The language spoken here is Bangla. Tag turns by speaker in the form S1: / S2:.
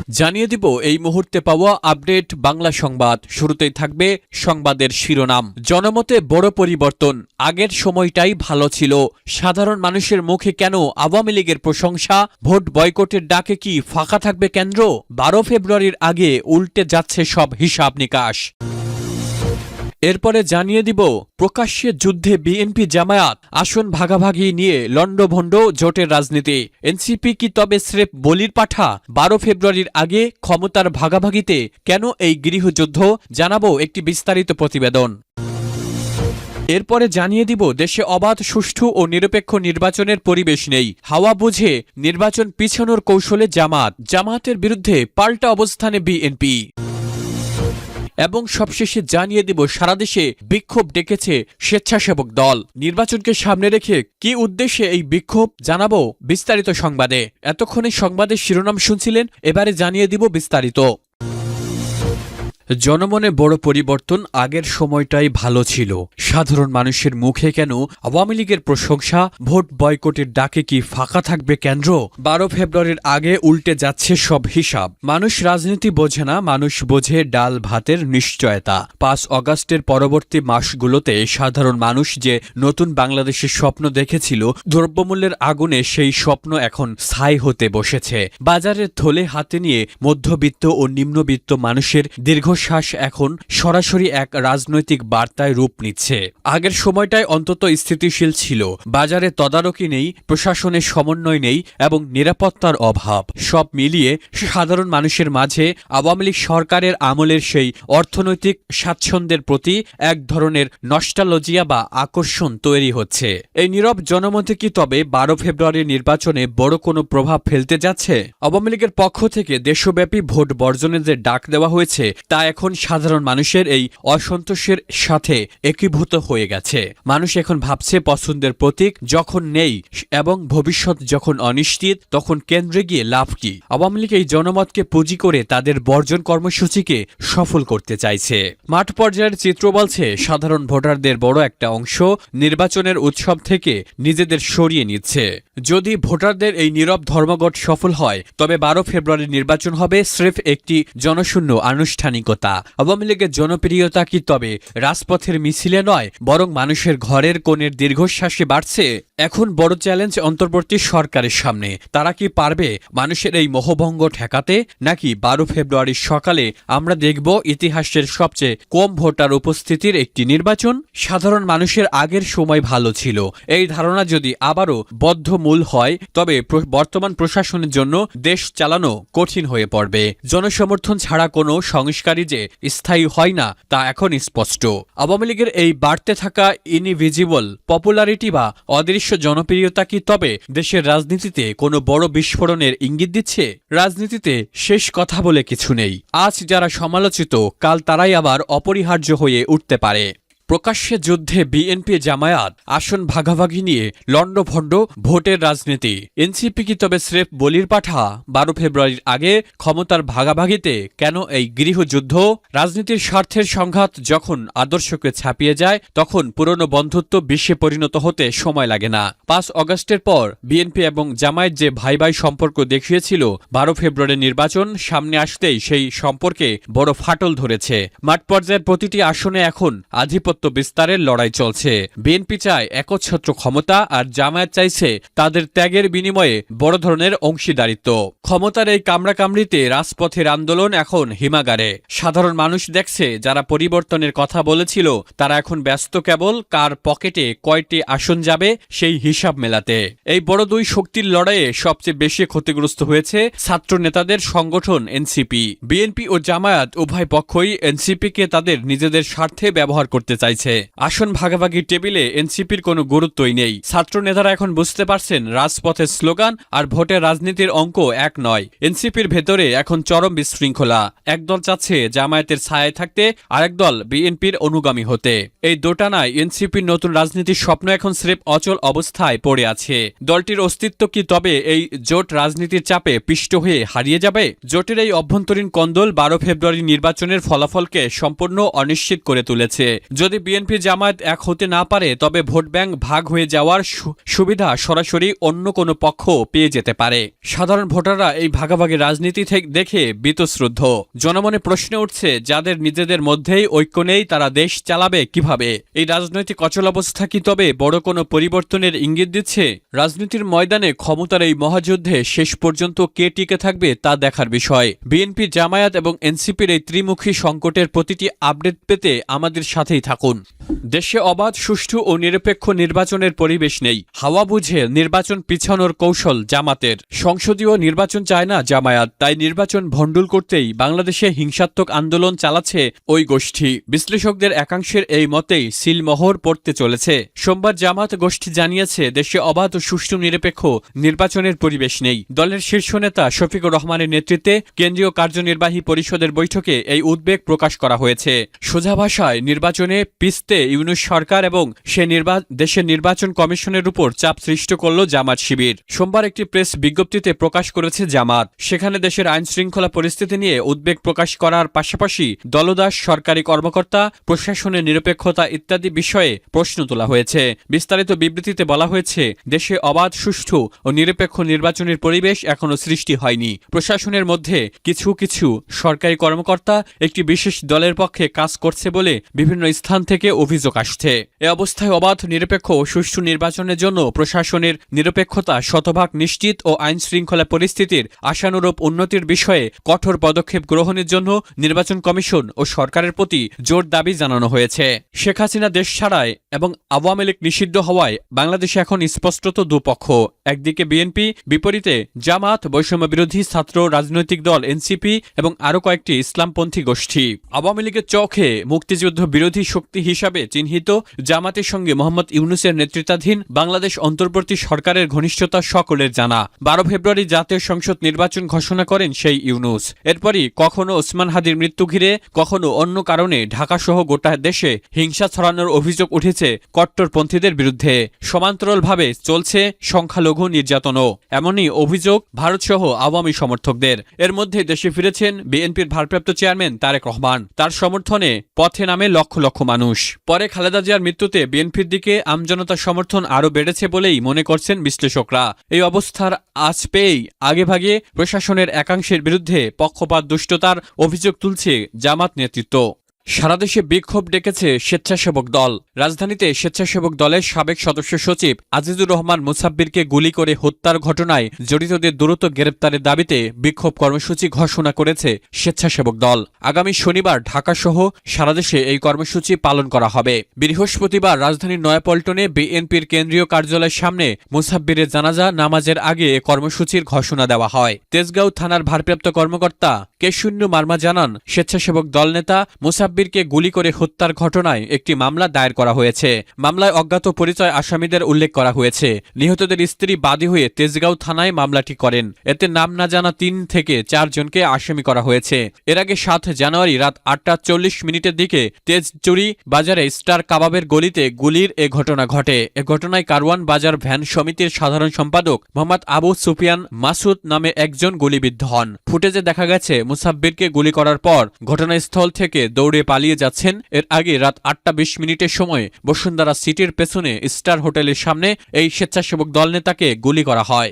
S1: জানিয়ে দিব এই মুহূর্তে পাওয়া আপডেট বাংলা সংবাদ। শুরুতেই থাকবে সংবাদের শিরোনাম। জনমতে বড় পরিবর্তন, আগের সময়টাই ভালো ছিল। সাধারণ মানুষের মুখে কেন আওয়ামী লীগের প্রশংসা? ভোট বয়কটের ডাকে কি ফাঁকা থাকবে কেন্দ্র? 12 ফেব্রুয়ারির আগে উল্টে যাচ্ছে সব হিসাব নিকাশ। এরপরে জানিয়ে দিব প্রকাশ্যে যুদ্ধে বিএনপি জামায়াত, আসন ভাগাভাগি নিয়ে লন্ডভন্ড জোটের রাজনীতি। এনসিপি কি তবে স্রেফ বলির পাঠা? 12 ফেব্রুয়ারির আগে ক্ষমতার ভাগাভাগিতে কেন এই গৃহযুদ্ধ? জানাবো একটি বিস্তারিত প্রতিবেদন। এরপরে জানিয়ে দিব দেশে অবাধ, সুষ্ঠু ও নিরপেক্ষ নির্বাচনের পরিবেশ নেই। হাওয়া বুঝে নির্বাচন পিছানোর কৌশলে জামায়াতের বিরুদ্ধে পাল্টা অবস্থানে বিএনপি। এবং সবশেষে জানিয়ে দেব সারা দেশে বিক্ষোভ ডেকেছে স্বেচ্ছাসেবক দল। নির্বাচনকে সামনে রেখে কি উদ্দেশ্যে এই বিক্ষোভ, জানাবো বিস্তারিত সংবাদে। এতক্ষণে সংবাদের শিরোনাম শুনছিলেন, এবারে জানিয়ে দিব বিস্তারিত। জনমনে বড় পরিবর্তন, আগের সময়টাই ভালো ছিল। সাধারণ মানুষের মুখে কেন আওয়ামী লীগের প্রশংসা? ভোট বয়কটের ডাকে কি ফাঁকা থাকবে কেন্দ্র? 12 ফেব্রুয়ারির আগে উল্টে যাচ্ছে সব হিসাব। মানুষ রাজনীতি বোঝে না, মানুষ বোঝে ডাল ভাতের নিশ্চয়তা। 5 অগাস্টের পরবর্তী মাসগুলোতে সাধারণ মানুষ যে নতুন বাংলাদেশের স্বপ্ন দেখেছিল, দ্রব্যমূল্যের আগুনে সেই স্বপ্ন এখন ছাই হতে বসেছে। বাজারের থলে হাতে নিয়ে মধ্যবিত্ত ও নিম্নবিত্ত মানুষের দীর্ঘশ্বাস এখন সরাসরি এক রাজনৈতিক বার্তায় রূপ নিচ্ছে। আগের সময়টায় অন্তত স্থিতিশীল ছিল। বাজারে তদারকি নেই, প্রশাসনের সমন্বয় নেই এবং নিরাপত্তার অভাব। সব মিলিয়ে সাধারণ মানুষের মাঝে আওয়ামী লীগ সরকারের আমলের সেই অর্থনৈতিক স্বাচ্ছন্দ্যের প্রতি এক ধরনের নস্টালজিয়া বা আকর্ষণ তৈরি হচ্ছে। এই নীরব জনমতে কি তবে 12 ফেব্রুয়ারির নির্বাচনে বড় কোনো প্রভাব ফেলতে যাচ্ছে? আওয়ামী লীগের পক্ষ থেকে দেশব্যাপী ভোট বর্জনের যে ডাক দেওয়া হয়েছে, তা এখন সাধারণ মানুষের এই অসন্তোষের সাথে একীভূত হয়ে গেছে। মানুষ এখন ভাবছে পছন্দের প্রতীক যখন নেই এবং ভবিষ্যৎ যখন অনিশ্চিত, তখন কেন্দ্রে গিয়ে লাভ কি? আওয়ামী লীগ এই জনমতকে পুঁজি করে তাদের বর্জন কর্মসূচিকে সফল করতে চাইছে। মাঠ পর্যায়ের চিত্র বলছে সাধারণ ভোটারদের বড় একটা অংশ নির্বাচনের উৎসব থেকে নিজেদের সরিয়ে নিচ্ছে। যদি ভোটারদের এই নীরব ধর্মঘট সফল হয়, তবে 12 ফেব্রুয়ারির নির্বাচন হবে স্রেফ একটি জনশূন্য আনুষ্ঠানিকতা। আওয়ামী লীগের জনপ্রিয়তা কি তবে রাজপথের মিছিলে নয়, বরং মানুষের ঘরের কোণের দীর্ঘশ্বাসে বাড়ছে? এখন বড় চ্যালেঞ্জ অন্তর্বর্তী সরকারের সামনে। তারা কি পারবে মানুষের এই মোহভঙ্গ ঠেকাতে? নাকি 12 ফেব্রুয়ারির সকালে আমরা দেখব ইতিহাসের সবচেয়ে কম ভোটার উপস্থিতির একটি নির্বাচন? সাধারণ মানুষের আগের সময় ভালো ছিল, এই ধারণা যদি আবারও বদ্ধমূল হয়, তবে বর্তমান প্রশাসনের জন্য দেশ চালানো কঠিন হয়ে পড়বে। জনসমর্থন ছাড়া কোনো সংস্কারই যে স্থায়ী হয় না, তা এখন স্পষ্ট। আওয়ামী লীগের এই বাড়তে থাকা ইনভিজিবল পপুলারিটি বা অদৃশ্য জনপ্রিয়তা কি তবে দেশের রাজনীতিতে কোনো বড় বিস্ফোরণের ইঙ্গিত দিচ্ছে? রাজনীতিতে শেষ কথা বলে কিছু নেই। আজ যারা সমালোচিত, কাল তারাই আবার অপরিহার্য হয়ে উঠতে পারে। প্রকাশ্যে যুদ্ধে বিএনপি জামায়াত, আসন ভাগাভাগি নিয়ে লন্ডভন্ড ভোটের রাজনীতি। এনসিপি কি তবে স্রেফ বলির পাঠা? 12 ফেব্রুয়ারির আগে ক্ষমতার ভাগাভাগিতে কেন এই গৃহযুদ্ধ? রাজনীতির স্বার্থের সংঘাত যখন আদর্শকে ছাপিয়ে যায়, তখন পুরনো বন্ধুত্ব বিশ্বে পরিণত হতে সময় লাগে না। 5 অগাস্টের পর বিএনপি এবং জামায়াত যে ভাই ভাই সম্পর্ক দেখিয়েছিল, 12 ফেব্রুয়ারির নির্বাচন সামনে আসতেই সেই সম্পর্কে বড় ফাটল ধরেছে। মাঠ পর্যায়ের প্রতিটি আসনে এখন আধিপত্য বিস্তারের লড়াই চলছে। বিএনপি চায় একচ্ছত্র ক্ষমতা, আর জামায়াত চাইছে তাদের ত্যাগের বিনিময়ে বড় ধরনের অংশীদারিত্ব। ক্ষমতার এই কামড়াকামড়িতে রাজপথের আন্দোলন এখন হিমাগারে। সাধারণ মানুষ দেখছে যারা পরিবর্তনের কথা বলেছিল, তারা এখন ব্যস্ত কেবল কার পকেটে কয়টি আসন যাবে সেই হিসাব মেলাতে। এই বড় দুই শক্তির লড়াইয়ে সবচেয়ে বেশি ক্ষতিগ্রস্ত হয়েছে ছাত্র নেতাদের সংগঠন এনসিপি। বিএনপি ও জামায়াত উভয় পক্ষই এনসিপিকে তাদের নিজেদের স্বার্থে ব্যবহার করতে চায়। আসন ভাগাভাগি টেবিলে এনসিপির কোনো গুরুত্বই নেই। ছাত্র নেতারা এখন বুঝতে পারছেন রাজপথের স্লোগান আর ভোটের রাজনীতির অঙ্ক এক নয়। এনসিপির ভেতরে এখন চরম বিশৃঙ্খলা। একদল চাচ্ছে জামায়াতের ছায়ায় থাকতে, আরেক দল বিএনপির অনুগামী হতে। এই দোটানায় এনসিপির নতুন রাজনীতির স্বপ্ন এখন স্রেফ অচল অবস্থায় পড়ে আছে। দলটির অস্তিত্ব কি তবে এই জোট রাজনীতির চাপে পিষ্ট হয়ে হারিয়ে যাবে? জোটের এই অভ্যন্তরীণ কন্দল 12 ফেব্রুয়ারি নির্বাচনের ফলাফলকে সম্পূর্ণ অনিশ্চিত করে তুলেছে। যদি বিএনপি জামায়াত এক হতে না পারে তবে ভোট ব্যাংক ভাগ হয়ে যাওয়ার সুবিধা সরাসরি অন্য কোনো পক্ষ পেয়ে যেতে পারে। সাধারণ ভোটাররা এই ভাগাভাগি রাজনীতি দেখে বীতশ্রদ্ধ। জনমনে প্রশ্ন উঠছে, যাদের নিজেদের মধ্যেই ঐক্য নেই তারা দেশ চালাবে কিভাবে? এই রাজনৈতিক অচলাবস্থা কি তবে বড় কোনো পরিবর্তনের ইঙ্গিত দিচ্ছে? রাজনীতির ময়দানে ক্ষমতার এই মহাযুদ্ধে শেষ পর্যন্ত কে টিকে থাকবে তা দেখার বিষয়। বিএনপি, জামায়াত এবং এনসিপির এই ত্রিমুখী সংকটের প্রতিটি আপডেট পেতে আমাদের সাথেই থাকুন। দেশে অবাধ, সুষ্ঠু ও নিরপেক্ষ নির্বাচনের পরিবেশ নেই। হাওয়া বুঝে নির্বাচন পিছানোর কৌশল জামাতের। সংসদীয় নির্বাচন চায় না জামায়াত, তাই নির্বাচন ভণ্ডুল করতেই বাংলাদেশে হিংসাত্মক আন্দোলন চালাচ্ছে ওই গোষ্ঠী। বিশ্লেষকদের একাংশের এই মতেই সিলমোহর পড়তে চলেছে। সোমবার জামাত গোষ্ঠী জানিয়েছে, দেশে অবাধ ও সুষ্ঠু নিরপেক্ষ নির্বাচনের পরিবেশ নেই। দলের শীর্ষ নেতা শফিকুর রহমানের নেতৃত্বে কেন্দ্রীয় কার্যনির্বাহী পরিষদের বৈঠকে এই উদ্বেগ প্রকাশ করা হয়েছে। সোজা ভাষায়, নির্বাচনে পিছতে ইউনূস সরকার এবং দেশের নির্বাচন কমিশনের উপর চাপ সৃষ্টি করল জামাত শিবির। সোমবার একটি প্রেস বিজ্ঞপ্তিতে প্রকাশ করেছে জামাত। সেখানে দেশের আইন শৃঙ্খলা পরিস্থিতি নিয়ে উদ্বেগ প্রকাশ করার পাশাপাশি দলদাস, সরকারি কর্মকর্তা, প্রশাসনের নিরপেক্ষতা ইত্যাদি বিষয়ে প্রশ্ন তোলা হয়েছে। বিস্তারিত বিবৃতিতে বলা হয়েছে, দেশে অবাধ, সুষ্ঠু ও নিরপেক্ষ নির্বাচনের পরিবেশ এখনো সৃষ্টি হয়নি। প্রশাসনের মধ্যে কিছু কিছু সরকারি কর্মকর্তা একটি বিশেষ দলের পক্ষে কাজ করছে বলে বিভিন্ন স্থান থেকে অভিযোগ আসছে। এ অবস্থায় অবাধ, নিরপেক্ষ ও সুষ্ঠু নির্বাচনের জন্য প্রশাসনের নিরপেক্ষতা শতভাগ নিশ্চিত ও আইন শৃঙ্খলা পরিস্থিতির আশানুরূপ উন্নতির বিষয়ে কঠোর পদক্ষেপ গ্রহণের জন্য নির্বাচন কমিশন ও সরকারের প্রতি জোর দাবি জানানো হয়েছে। শেখ হাসিনা দেশ ছাড়ায় এবং আওয়ামী লীগ নিষিদ্ধ হওয়ায় বাংলাদেশে এখন স্পষ্টত দুপক্ষ। একদিকে বিএনপি, বিপরীতে জামাত, বৈষম্য বিরোধী ছাত্র রাজনৈতিক দল এনসিপি এবং আরও কয়েকটি ইসলামপন্থী গোষ্ঠী। আওয়ামী লীগের চোখে মুক্তিযুদ্ধ বিরোধী শক্তি হিসাবে চিহ্নিত জামাতের সঙ্গে মোহাম্মদ ইউনূসের নেতৃত্বাধীন বাংলাদেশ অন্তর্বর্তী সরকারের ঘনিষ্ঠতা সকলের জানা। 12 ফেব্রুয়ারি জাতীয় সংসদ নির্বাচন ঘোষণা করেন সেই ইউনূস। এরপরই কখনো ওসমান হাদির মৃত্যু ঘিরে, কখনো অন্য কারণে ঢাকাসহ গোটা দেশে হিংসা ছড়ানোর অভিযোগ উঠেছে কট্টরপন্থীদের বিরুদ্ধে। সমান্তরালভাবে চলছে সংখ্যালঘু নির্যাতনও। এমনই অভিযোগ ভারতসহ আওয়ামী সমর্থকদের। এর মধ্যে দেশে ফিরেছেন বিএনপির ভারপ্রাপ্ত চেয়ারম্যান তারেক রহমান। তার সমর্থনে পথে নামে লক্ষ লক্ষ মানুষ। পরে খালেদা জিয়ার মৃত্যুতে বিএনপির দিকে আমজনতার সমর্থন আরও বেড়েছে বলেই মনে করছেন বিশ্লেষকরা। এই অবস্থার আঁচ পেয়েই আগেভাগে প্রশাসনের একাংশের বিরুদ্ধে পক্ষপাত দুষ্টতার অভিযোগ তুলছে জামাত নেতৃত্ব। সারা দেশে বিক্ষোভ ডেকেছে স্বেচ্ছাসেবক দল। রাজধানীতে স্বেচ্ছাসেবক দলের সাবেক সদস্য সচিব আজিজুর রহমান মুসাব্বিরকে গুলি করে হত্যার ঘটনায় জড়িতদের দ্রুত গ্রেপ্তারের দাবিতে বিক্ষোভ কর্মসূচি ঘোষণা করেছে স্বেচ্ছাসেবক দল। আগামী শনিবার ঢাকাসহ সারা দেশে এই কর্মসূচি পালন করা হবে। বৃহস্পতিবার রাজধানীর নয়াপল্টনে বিএনপির কেন্দ্রীয় কার্যালয়ের সামনে মুসাব্বিরের জানাজা নামাজের আগে এ কর্মসূচির ঘোষণা দেওয়া হয়। তেজগাঁও থানার ভারপ্রাপ্ত কর্মকর্তা কেশূন্য মার্মা জানান, স্বেচ্ছাসেবক দল নেতা মুসাব্বিরকে গুলি করে হত্যার ঘটনায় একটি মামলা দায়ের করা হয়েছে। মামলায় অজ্ঞাত পরিচয় আসামিদের উল্লেখ করা হয়েছে। নিহতদের স্ত্রী বাদী হয়ে তেজগাঁও থানায় মামলাটি করেন। এতে নাম না জানা 3 থেকে 4 জনকে আসামি করা হয়েছে। এর আগে 7 জানুয়ারি রাত 8টা 40 দিকে তেজচুরি বাজারে স্টার কাবাবের গলিতে গুলির এ ঘটনা ঘটে। এ ঘটনায় কারওয়ান বাজার ভ্যান সমিতির সাধারণ সম্পাদক মোহাম্মদ আবু সুফিয়ান মাসুদ নামে একজন গুলিবিদ্ধ হন। ফুটেজে দেখা গেছে মুসাব্বিরকে গুলি করার পর ঘটনাস্থল থেকে দৌড়ে পালিয়ে যাচ্ছেন। এর আগে রাত 8টা 20 সময় বসুন্ধরা সিটির পেছনে স্টার হোটেলের সামনে এই স্বেচ্ছাসেবক দল নেতাকে গুলি করা হয়।